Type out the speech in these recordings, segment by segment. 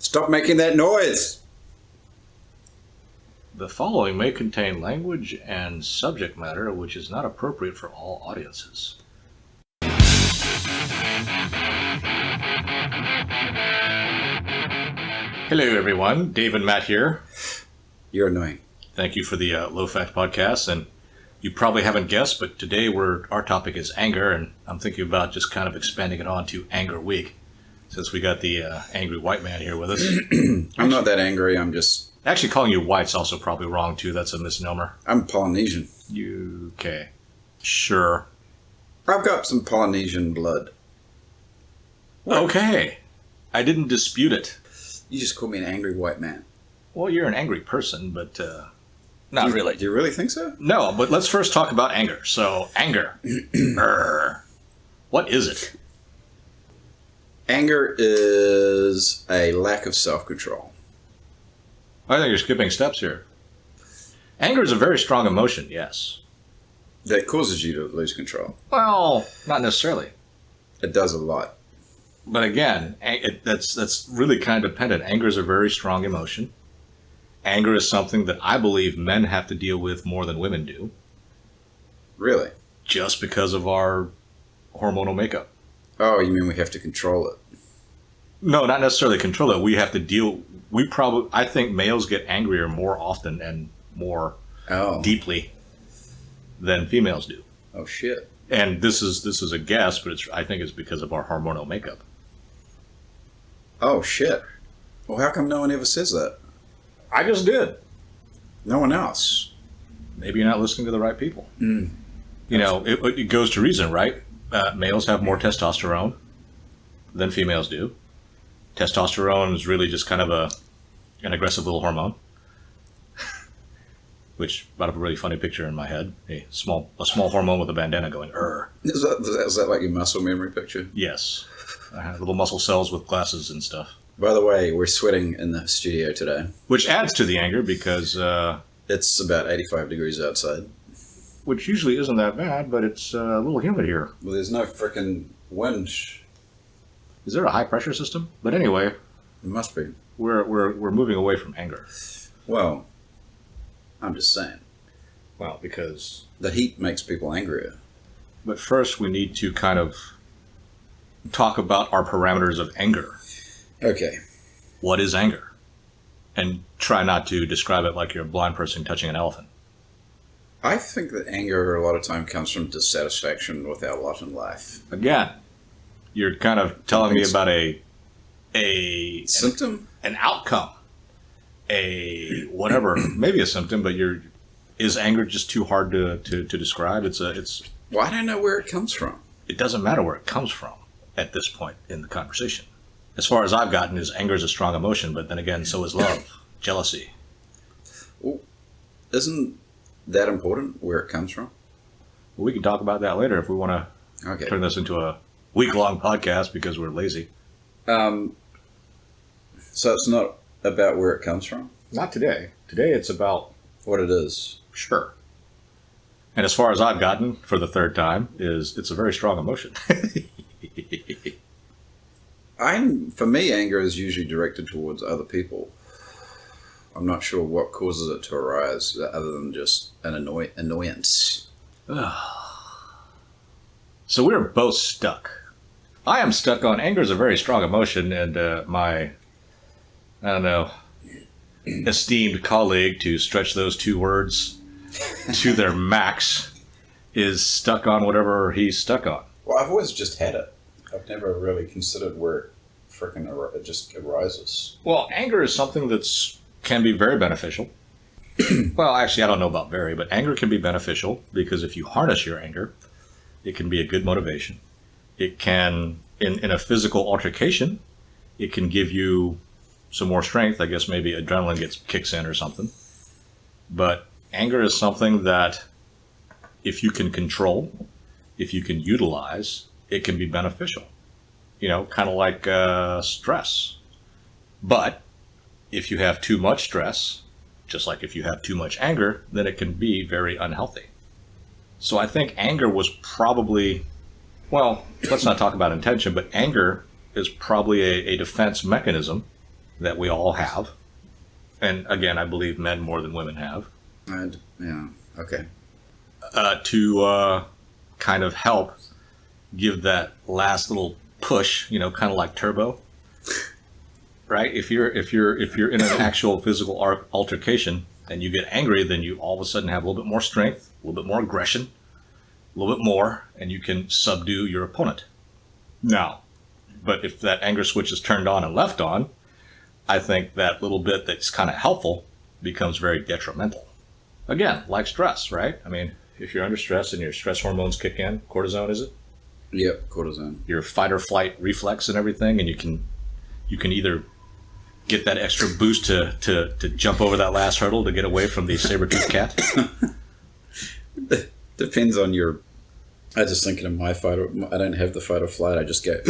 Stop making that noise! The following may contain language and subject matter which is not appropriate for all audiences. Hello everyone, Dave and Matt here. You're annoying. Thank you for the low-fat podcast, and you probably haven't guessed, but today our topic is anger, and I'm thinking about just kind of expanding it on to Anger Week, since we got the angry white man here with us. I'm not that angry, I'm just... Actually, calling you white's also probably wrong, too. That's a misnomer. I'm Polynesian. Okay. Sure. I've got some Polynesian blood. Okay. I didn't dispute it. You just call me an angry white man. Well, you're an angry person, but not really. Do you really think so? No, but let's first talk about anger. So, anger. What is it? Anger is a lack of self-control. I think you're skipping steps here. Anger is a very strong emotion, yes. That causes you to lose control. Well, not necessarily. It does a lot. But again, that's really kind of dependent. Anger is a very strong emotion. Anger is something that I believe men have to deal with more than women do. Really? Just because of our hormonal makeup. Oh, you mean we have to control it? No, not necessarily control it. We have to deal... I think males get angrier more often and more deeply than females do. Oh, shit. And this is a guess, but I think it's because of our hormonal makeup. Oh, shit. Well, how come no one ever says that? I just did. No one else. Maybe you're not listening to the right people. You know, it goes to reason, right? Males have more testosterone than females do. Testosterone is really just kind of an aggressive little hormone, which brought up a really funny picture in my head. A small hormone with a bandana going, "Err." Is that like your muscle memory picture? Yes. I have little muscle cells with glasses and stuff. By the way, we're sweating in the studio today. Which adds to the anger because... it's about 85 degrees outside. Which usually isn't that bad, but it's a little humid here. Well, there's no frickin' wind. Is there a high pressure system? But anyway, it must be. We're moving away from anger. Well, I'm just saying. Well, because the heat makes people angrier. But first, we need to kind of talk about our parameters of anger. Okay. What is anger? And try not to describe it like you're a blind person touching an elephant. I think that anger a lot of time comes from dissatisfaction with our lot in life. Again, you're kind of telling me about a symptom, an outcome, a whatever, maybe a symptom. But is anger just too hard to describe? It's. Well, I don't know where it comes from. It doesn't matter where it comes from at this point in the conversation. As far as I've gotten, is anger is a strong emotion, but then again, so is love, jealousy. Well, isn't that important where it comes from? Well, we can talk about that later if we want to turn this into a week-long podcast because we're lazy. So it's not about where it comes from? Not today. Today it's about... what it is. Sure. And as far as I've gotten, for the third time, it's a very strong emotion. For me, anger is usually directed towards other people. I'm not sure what causes it to arise, other than just an annoyance. So we're both stuck. I am stuck on anger is a very strong emotion, and my, I don't know, esteemed colleague, to stretch those two words to their max, is stuck on whatever he's stuck on. Well, I've always just had it. I've never really considered where it just arises. Well, anger is something can be very beneficial. Well, actually, I don't know about very, but anger can be beneficial because if you harness your anger, it can be a good motivation. It can, in a physical altercation, it can give you some more strength. I guess maybe adrenaline kicks in or something. But anger is something that if you can control, if you can utilize, it can be beneficial. You know, kind of like stress. But if you have too much stress, just like if you have too much anger, then it can be very unhealthy. So I think anger was probably, well, let's not talk about intention, but anger is probably a defense mechanism that we all have. And again, I believe men more than women have. Yeah. Okay. To kind of help give that last little push, kind of like turbo, right? If you're in an actual physical altercation and you get angry, then you all of a sudden have a little bit more strength, a little bit more aggression, a little bit more, and you can subdue your opponent. Now, but if that anger switch is turned on and left on, I think that little bit that's kind of helpful becomes very detrimental. Again, like stress, right? I mean, if you're under stress and your stress hormones kick in, cortisone, is it? Yep, cortisone. Your fight or flight reflex and everything, and you can either get that extra boost to jump over that last hurdle to get away from the saber-toothed cat. Depends on your. I was just thinking of my fight. I don't have the fight or flight. I just get.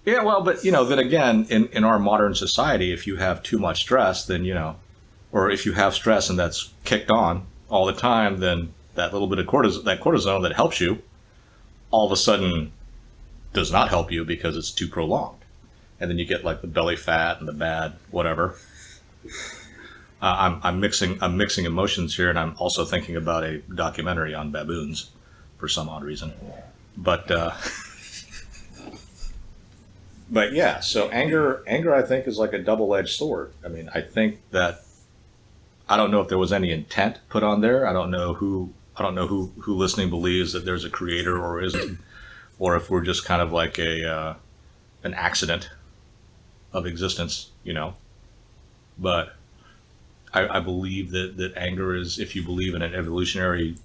Yeah, well, but then again, in our modern society, if you have too much stress, then or if you have stress and that's kicked on all the time, then that little bit of cortisone that helps you, all of a sudden does not help you because it's too prolonged. And then you get like the belly fat and the bad whatever. I'm mixing emotions here, and I'm also thinking about a documentary on baboons for some odd reason. But yeah, so anger I think is like a double-edged sword. I mean, I think that I don't know if there was any intent put on there. I don't know who listening believes that there's a creator or isn't, or if we're just kind of like an accident of existence, But I believe that anger is, if you believe in an evolutionary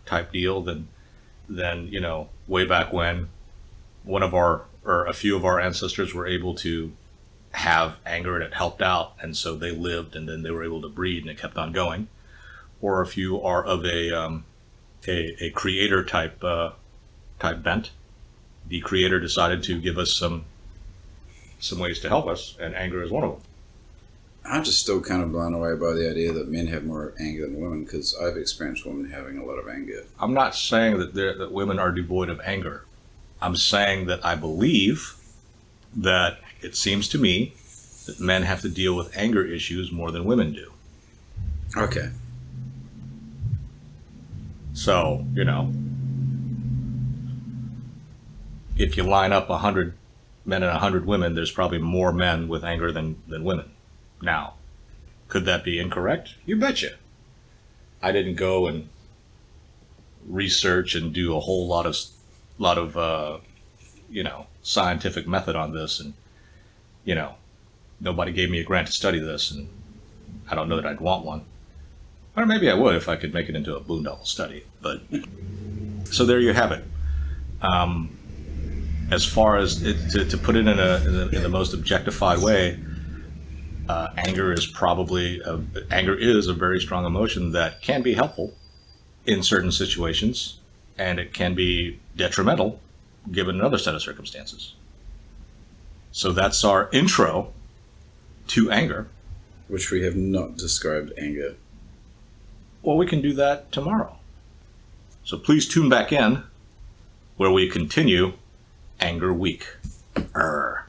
type deal, then way back when a few of our ancestors were able to have anger and it helped out, and so they lived, and then they were able to breed and it kept on going. Or if you are of a creator type bent, the creator decided to give us some ways to help us, and anger is one of them. I'm just still kind of blown away by the idea that men have more anger than women, because I've experienced women having a lot of anger. I'm not saying that women are devoid of anger. I'm saying that I believe that it seems to me that men have to deal with anger issues more than women do. Okay. So, if you line up 100 men and 100 women, there's probably more men with anger than women. Now, could that be incorrect? You betcha. I didn't go and research and do a whole lot of scientific method on this, and nobody gave me a grant to study this, and I don't know that I'd want one. Or maybe I would if I could make it into a boondoggle study. But so there you have it. As far as to put it in the most objectified way, anger is a very strong emotion that can be helpful in certain situations, and it can be detrimental given another set of circumstances. So that's our intro to anger. Which we have not described anger. Well, we can do that tomorrow. So please tune back in where we continue Anger Week. Arr.